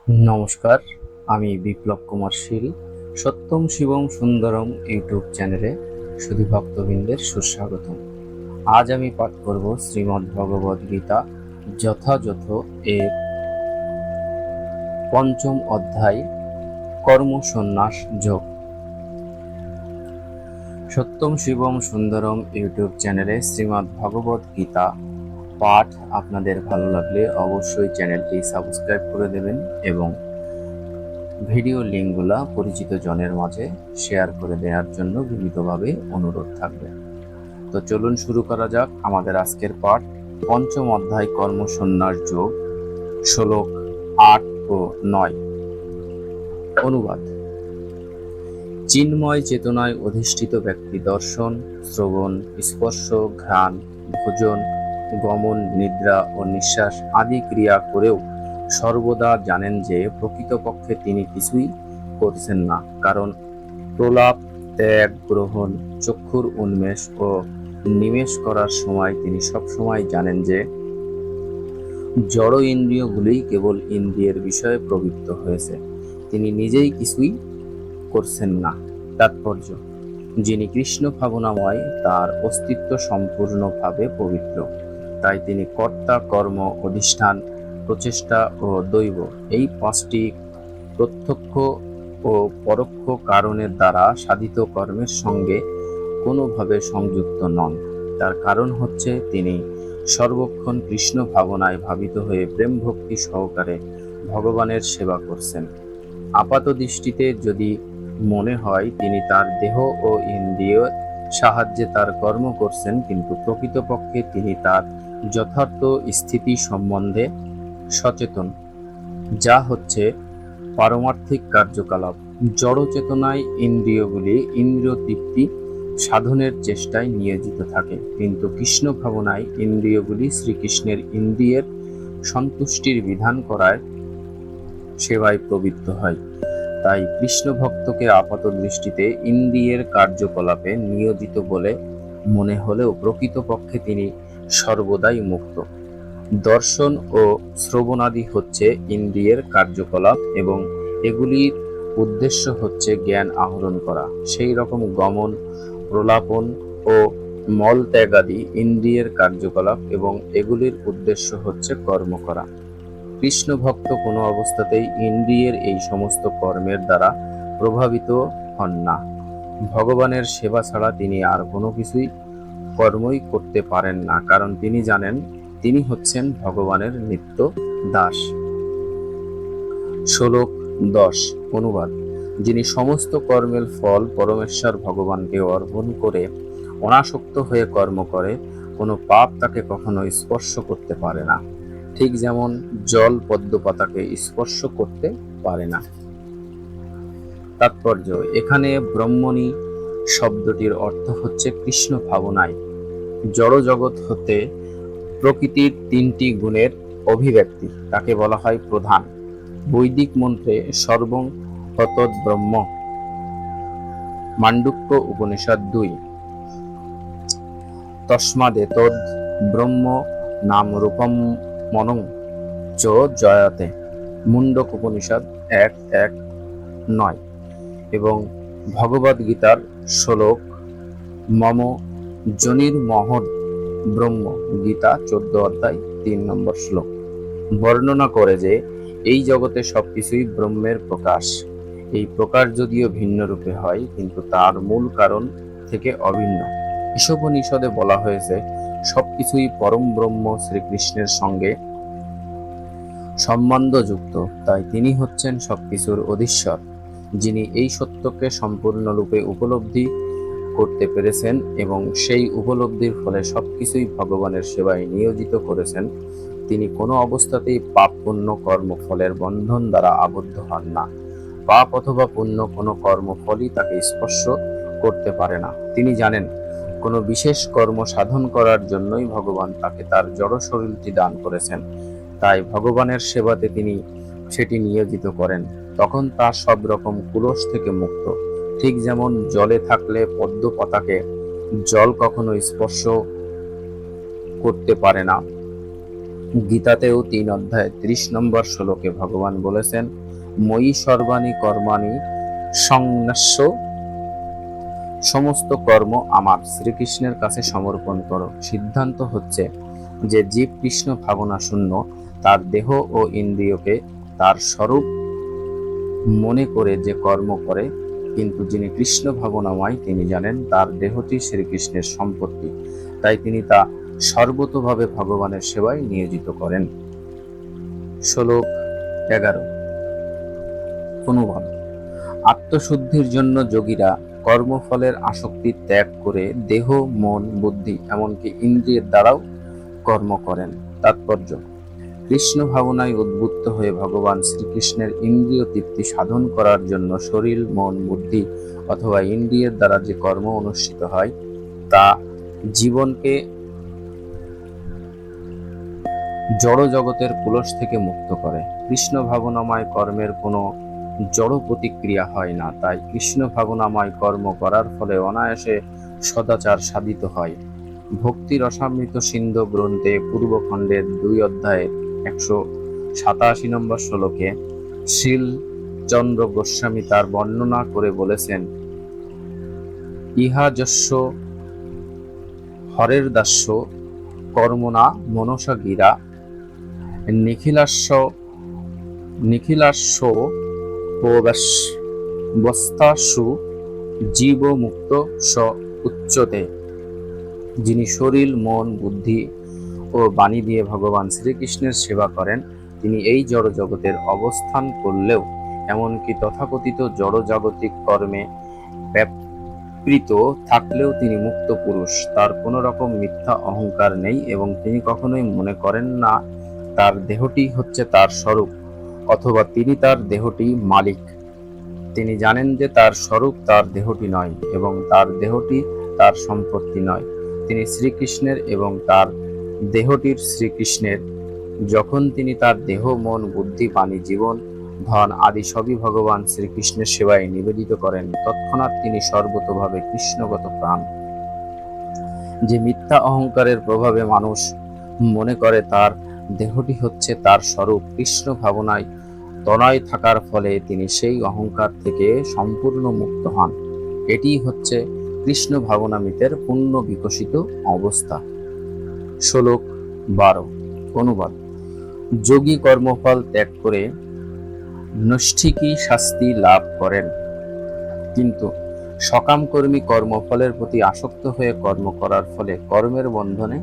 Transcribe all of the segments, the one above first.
নমস্কার, আমি বিপ্লব কুমার শীল। সত্যম শিবম সুন্দরম ইউটিউব চ্যানেলে শুধু ভক্তবৃন্দের সুস্বাগতম। আজ আমি পাঠ করব শ্রীমদ্ ভগবদ গীতা যথাযথ এর পঞ্চম অধ্যায় কর্ম সন্ন্যাস যোগ। সত্যম শিবম সুন্দরম ইউটিউব চ্যানেলে শ্রীমদ্ ভগবদ গীতা পাঠ আপনাদের ভালো লাগলে অবশ্যই চ্যানেলটি সাবস্ক্রাইব করে দেবেন এবং ভিডিও লিঙ্কগুলা পরিচিত জনের মাঝে শেয়ার করে দেওয়ার জন্য বিনীতভাবে অনুরোধ থাকবে। তো চলুন শুরু করা যাক আমাদের আজকের পাঠ, পঞ্চম অধ্যায় কর্ম সন্ন্যাস যোগ, শ্লোক 8 ও 9। অনুবাদ: চিন্ময় চেতনায় অধিষ্ঠিত ব্যক্তি দর্শন, শ্রবণ, স্পর্শ, ঘ্রাণ, ভোজন, গমন, নিদ্রা ও নিঃশ্বাস আদি ক্রিয়া করেও সর্বদা জানেন যে প্রকৃতপক্ষে তিনি কিছুই করছেন না, কারণ প্রলাপ, ত্যাগ, গ্রহণ, চক্ষুর উন্মেষ ও নিমেষ করার সময় তিনি সবসময় জানেন যে জড় ইন্দ্রিয়গুলোই কেবল ইন্দ্রিয়ের বিষয়ে প্রবৃত্ত হয়েছে, তিনি নিজেই কিছুই করছেন না। তাৎপর্য: যিনি কৃষ্ণ ভাবনাময়, তার অস্তিত্ব সম্পূর্ণভাবে পবিত্র, তাই তিনি কর্তা, কর্ম, অধিষ্ঠান, প্রচেষ্টা ও দৈব এই পাঁচটি প্রত্যক্ষ ও পরোক্ষ কারণের দ্বারা সাধিত কর্মের সঙ্গে কোনোভাবে সংযুক্ত নন। তার কারণ হচ্ছে তিনি সর্বক্ষণ কৃষ্ণ ভাবনায় ভাবিত হয়ে প্রেম ভক্তি সহকারে ভগবানের সেবা করছেন। আপাত দৃষ্টিতে যদি মনে হয় তিনি তার দেহ ও ইন্দ্রিয় সাহায্যে তার কর্ম করছেন, কিন্তু প্রকৃতপক্ষে তিনি তার যথার্থ স্থিতি সম্বন্ধে সচেতন, যা হচ্ছে পারমার্থিক কার্যকলাপ। জড় চেতনায় ইন্দ্রিয়গুলি ইন্দ্রিয় তৃপ্তি সাধনের চেষ্টায় নিয়োজিত থাকে, কিন্তু কৃষ্ণ ভাবনায় ইন্দ্রিয়গুলি শ্রীকৃষ্ণের ইন্দ্রিয়ের সন্তুষ্টির বিধান করায় সেবায় প্রবৃত্ত হয়। তাই কৃষ্ণ ভক্তকে আপাত দৃষ্টিতে ইন্দ্রিয়ের কার্যকলাপে নিয়োজিত বলে মনে হলেও প্রকৃতপক্ষে তিনি সর্বদাই মুক্ত। দর্শন ও শ্রবণাদি হচ্ছে ইন্দ্রিয়ের কার্যকলাপ এবং এগুলির উদ্দেশ্য হচ্ছে জ্ঞান আহরণ করা। সেই রকম গমন, প্রলাপন ও মল ত্যাগাদি ইন্দ্রিয়ের কার্যকলাপ এবং এগুলির উদ্দেশ্য হচ্ছে কর্ম করা। কৃষ্ণ ভক্ত কোনো অবস্থাতেই ইন্দ্রিয়ের এই সমস্ত কর্মের দ্বারা প্রভাবিত হন না। ভগবানের সেবা ছাড়া তিনি আর কোনো কিছুই কর্মই করতে পারেন না, কারণ তিনি জানেন তিনি হচ্ছেন ভগবানের নিত্য দাস। শ্লোক 10। অনুবাদ: যিনি সমস্ত কর্মের ফল পরমেশ্বর ভগবানকে অর্পণ করে অনাসক্ত হয়ে কর্ম করে, কোনো পাপ তাকে কখনো স্পর্শ করতে পারে না, ঠিক যেমন জল পদ্ম পাতাকে স্পর্শ করতে পারে না। তাৎপর্য: এখানে ব্রহ্মণী শব্দটির অর্থ হচ্ছে কৃষ্ণ ভাবনায় জড় জগৎ হতে প্রকৃতির তিনটি গুণের অভিব্যক্তি, তাকে বলা হয় প্রধান। বৈদিক মন্ত্রে সর্বং তৎ ব্রহ্ম, মান্ডুক্য উপনিষদ 2, তস্মাদেতদ ব্রহ্ম নাম রূপম মনং চ জয়তে, মুন্ডক উপনিষদ 1:1-9 এবং ভগবদ গীতার শ্লোক মম জনির মহৎ ব্রহ্ম, গীতা 14:3 নম্বর শ্লোক বর্ণনা করে যে এই জগতে সবকিছুই ব্রহ্মের প্রকাশ। এই প্রকাশ যদিও ভিন্ন রূপে হয়, কিন্তু তার মূল কারণ থেকে অভিন্ন। ঈশোপনিষদে বলা হয়েছে সবকিছুই পরম ব্রহ্ম শ্রীকৃষ্ণের সঙ্গে সম্বন্ধযুক্ত, তাই তিনি হচ্ছেন সবকিছুর অধীশ্বর। যিনি এই সত্যকে সম্পূর্ণরূপে উপলব্ধি করতে পেরেছেন এবং সেই উপলব্ধির ফলে সবকিছুই ভগবানের সেবায় নিয়োজিত করেছেন, তিনি কোনো অবস্থাতেই পাপ পুণ্য কর্মফলের বন্ধন দ্বারা আবদ্ধ হন না। পাপ অথবা পুণ্য কোনো কর্মফলই তাকে স্পর্শ করতে পারে না। তিনি জানেন কোনো বিশেষ কর্ম সাধন করার জন্যই ভগবান তাকে তার জড় শরীরটি দান করেছেন, তাই ভগবানের সেবাতে তিনি সেটি নিয়োজিত করেন। তখন তা সব রকম কুলস থেকে মুক্ত। ঠিক যেমন জলে থাকলে পদ্ম পাতাকে জল কখনো স্পর্শ করতে পারে না, গীতাতেও 3 অধ্যায় 30 নম্বর শ্লোকে ভগবান বলেছেন, ময়ি সর্বাণি কর্মাণি সংন্যাস্য, সমস্ত কর্ম আমার শ্রীকৃষ্ণের কাছে সমর্পণ করো। সিদ্ধান্ত হচ্ছে যে জীব কৃষ্ণ ভাবনা শূন্য, তার দেহ ও ইন্দ্রিয়কে তার স্বরূপ মনে করে যে কর্ম করে, কিন্তু যিনি কৃষ্ণ ভাবনাময় তিনি জানেন তার দেহটি শ্রীকৃষ্ণের সম্পত্তি, তাই তিনি তা সর্বতোভাবে ভগবানের সেবায় নিয়োজিত করেন। শ্লোক 11। অনুবাদ। আত্মশুদ্ধির জন্য যোগীরা কর্মফলের আসক্তি ত্যাগ করে দেহ, মন, বুদ্ধি এমনকি ইন্দ্রিয়ের দ্বারাও কর্ম করেন। তাৎপর্য: কৃষ্ণ ভাবনায় উদ্বুদ্ধ হয়ে ভগবান শ্রীকৃষ্ণের ইন্দ্রিয় তৃপ্তি সাধন করার জন্য শরীর, মন, বুদ্ধি অথবা ইন্দ্রিয়ের দ্বারা যে কর্ম অনুষ্ঠিত হয় তা জীবনকে জড় জগতের কুলস থেকে মুক্ত করে। কৃষ্ণ ভাবনাময় কর্মের কোনো জড় প্রতিক্রিয়া হয় না, তাই কৃষ্ণ ভাবনাময় কর্ম করার ফলে অনায়াসে সদাচার সাধিত হয়। ভক্তি রসামৃত সিন্ধু গ্রন্থে পূর্বখণ্ডের 2 অধ্যায় 187 নম্বর শ্লোকে শ্রীল চন্দ্র গোস্বামী তার বর্ণনা করে বলেছেন, ইহা যস্য হরের দাস্য কর্মণা মনসা গিরা নিখিলাস্য বস্তাসু জীব মুক্ত স উচ্চতে। যিনি শরীর, মন, বুদ্ধি ও বাণী দিয়ে ভগবান শ্রীকৃষ্ণের সেবা করেন, তিনি এই জড় জগতের অবস্থান করলেও, এমনকি তথাকথিত জড় জাগতিক কর্মে ব্যাপৃত থাকলেও তিনি মুক্ত পুরুষ। তার কোনো রকম মিথ্যা অহংকার নেই এবং তিনি কখনোই মনে করেন না তার দেহটি হচ্ছে তার স্বরূপ অথবা তিনি তার দেহটি মালিক। তিনি জানেন যে তার স্বরূপ তার দেহটি নয় এবং তার দেহটি তার সম্পত্তি নয়। তিনি শ্রীকৃষ্ণের এবং তার দেহটির শ্রীকৃষ্ণের। যখন তিনি তার দেহ, মন, বুদ্ধি, বাণী, জীবন, ধন আদি সবই ভগবান শ্রীকৃষ্ণের সেবায় নিবেদিত করেন, তৎক্ষণাৎ তিনি সর্বতোভাবে কৃষ্ণগত প্রাণ। যে মিথ্যা অহংকারের প্রভাবে মানুষ মনে করে তার দেহটি হচ্ছে তার স্বরূপ, কৃষ্ণ ভাবনায় তনয় থাকার ফলে তিনি সেই অহংকার থেকে সম্পূর্ণ মুক্ত হন। এটি হচ্ছে কৃষ্ণ ভাবনামৃতের পূর্ণ বিকশিত অবস্থা। শ্লোক 12। অনুবাদ। যোগী কর্মফল ত্যাগ করে নৈষ্ঠিকী শাস্তি লাভ করেন, কিন্তু সকামকর্মী কর্মফলের প্রতি আসক্ত হয়ে কর্ম করার ফলে কর্মের বন্ধনে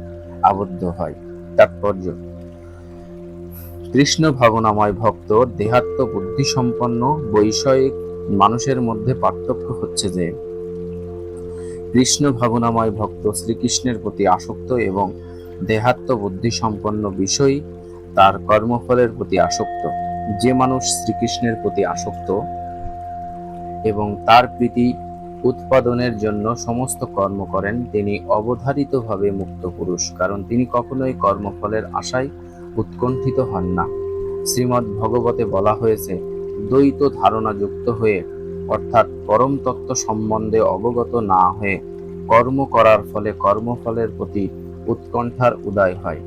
আবদ্ধ হয়। তাৎপর্য: কৃষ্ণ ভাবনাময় ভক্ত দেহাত্ম বুদ্ধিসম্পন্ন বৈষয়িক মানুষের মধ্যে পার্থক্য হচ্ছে যে কৃষ্ণ ভাবনাময় ভক্ত শ্রীকৃষ্ণের প্রতি আসক্ত এবং দেহাত্ম বুদ্ধিসম্পন্ন বিষয়ী তার কর্মফলের প্রতি আসক্ত। যে মানুষ শ্রীকৃষ্ণের প্রতি আসক্ত এবং তার প্রীতি উৎপাদনের জন্য সমস্ত কর্ম করেন, তিনি অবধারিতভাবে মুক্ত পুরুষ, কারণ তিনি কখনোই কর্মফলের আশায় উৎকণ্ঠিত হন না। শ্রীমদ্ ভগবতে বলা হয়েছে, দ্বৈত ধারণা যুক্ত হয়ে অর্থাৎ পরম তত্ত্ব সম্বন্ধে অবগত না হয়ে কর্ম করার ফলে কর্মফলের প্রতি উৎকণ্ঠার উদয় হয়।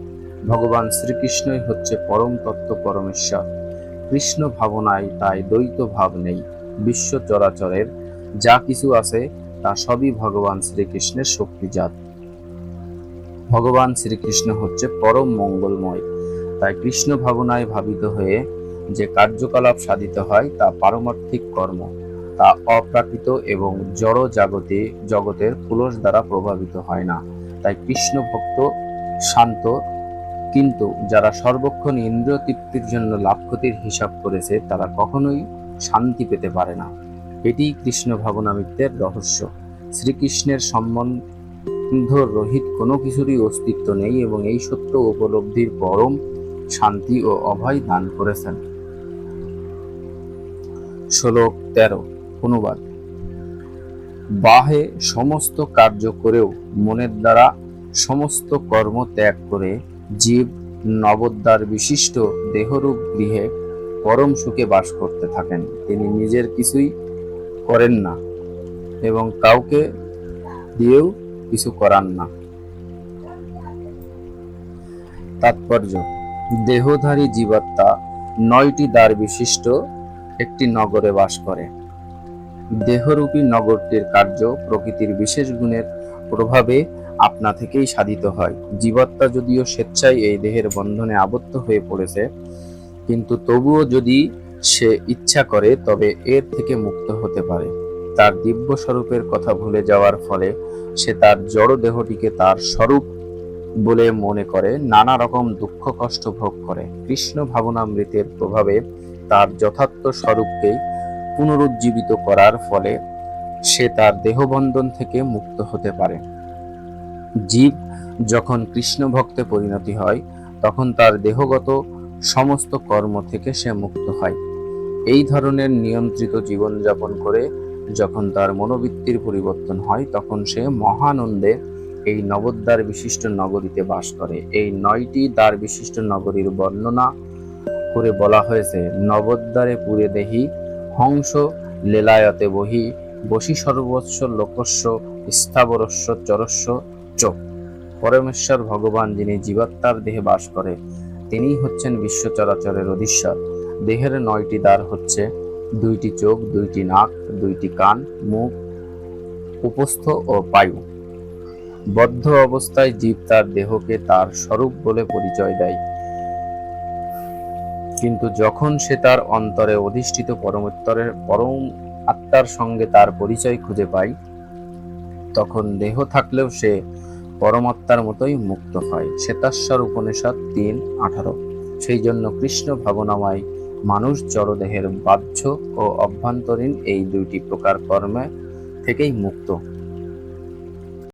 ভগবান শ্রীকৃষ্ণই হচ্ছে পরম তত্ত্ব পরমেশ্বর। কৃষ্ণ ভাবনায় তাই দ্বৈত ভাব নেই। বিশ্ব চরাচরের যা কিছু আছে তা সবই ভগবান শ্রীকৃষ্ণের শক্তিজাত। ভগবান শ্রীকৃষ্ণ হচ্ছে পরম মঙ্গলময়, তাই কৃষ্ণ ভাবনায় ভাবিত হয়ে যে কার্যকলাপ সাধিত হয় তা পারমার্থিক কর্ম, তা অপ্রাকৃত এবং জড় জগতের পুলস দ্বারা প্রভাবিত হয় না। তাই কৃষ্ণ ভক্ত শান্ত, কিন্তু যারা সর্বক্ষণ ইন্দ্রিয় তৃপ্তির জন্য লাভ ক্ষতির হিসাব করেছে তারা কখনোই শান্তি পেতে পারে না। এটিই কৃষ্ণ ভাবনামৃতের রহস্য। শ্রীকৃষ্ণের সম্বন্ধ রহিত কোনো কিছুরই অস্তিত্ব নেই এবং এই সত্য উপলব্ধির পরম শান্তি ও অভয় দান করেছেন। শ্লোক 13। অনুবাদ। বাহে সমস্ত কার্য করেও মনের দ্বারা সমস্ত কর্ম ত্যাগ করে জীব নবোদ্ধার বিশিষ্ট দেহরূপ গৃহে পরম সুখে বাস করতে থাকেন। তিনি নিজের কিছুই করেন না এবং কাউকে দিয়েও কিছু করান না। তাৎপর্য: দেহধারী জীবাত্মা 9টি দ্বার বিশিষ্ট একটি নগরে বাস করে। দেহরূপী নগরটির কার্য প্রকৃতির বিশেষ গুণের প্রভাবে আপনা থেকেই সাধিত হয়। জীবাত্মা যদিও স্বেচ্ছায় এই দেহের বন্ধনে আবদ্ধ হয়ে পড়েছে, কিন্তু তবুও যদি সে ইচ্ছা করে তবে এর থেকে মুক্ত হতে পারে। তার দিব্য স্বরূপের কথা ভুলে যাওয়ার ফলে সে তার জড় দেহটিকে তার স্বরূপ বলে মনে করে নানা রকম দুঃখ কষ্ট ভোগ করে। কৃষ্ণ ভাবনামৃতের প্রভাবে তার যথার্থ স্বরূপকেই পুনরুজ্জীবিত করার ফলে সে তার দেহবন্ধন থেকে মুক্ত হতে পারে। জীব যখন কৃষ্ণ ভক্তে পরিণতি হয় তখন তার দেহগত সমস্ত কর্ম থেকে সে মুক্ত হয়। এই ধরনের নিয়ন্ত্রিত জীবনযাপন করে যখন তার মনোবৃত্তির পরিবর্তন হয় তখন সে মহানন্দে এই নবদ্বার বিশিষ্ট নগরীতে বাস করে। এই 9টি দ্বার বিশিষ্ট নগরীর বর্ণনা করে বলা হয়েছে, নবদ্বারে পুরে দেহি হংস লীলায়তে বহি বসি সর্বস্ব লোকস্য স্থাবরস্য চরস্য চোখ। পরমেশ্বর ভগবান যিনি জীবাত্মার দেহে বাস করে তিনিই হচ্ছেন বিশ্ব চরাচরের অধীশ্বর। দেহের 9টি দ্বার হচ্ছে 2টি চোখ, 2টি নাক, 2টি কান, মুখ, উপস্থ ও পায়ু। বদ্ধ অবস্থায় জীব তার দেহকে তার স্বরূপ বলে পরিচয় দেয়, কিন্তু যখন সে তার অন্তরে অধিষ্ঠিত পরম আত্মার সঙ্গে তার পরিচয় খুঁজে পায় তখন দেহ থাকলেও সে পরমাত্মার মতোই মুক্ত হয়। শ্বেতাশ্বর উপনিষদ 3:18। সেই জন্য কৃষ্ণ ভাবনাময় মানুষ জড়দেহের বাহ্য ও অভ্যন্তরীণ এই 2টি প্রকার কর্মে থেকেই মুক্ত।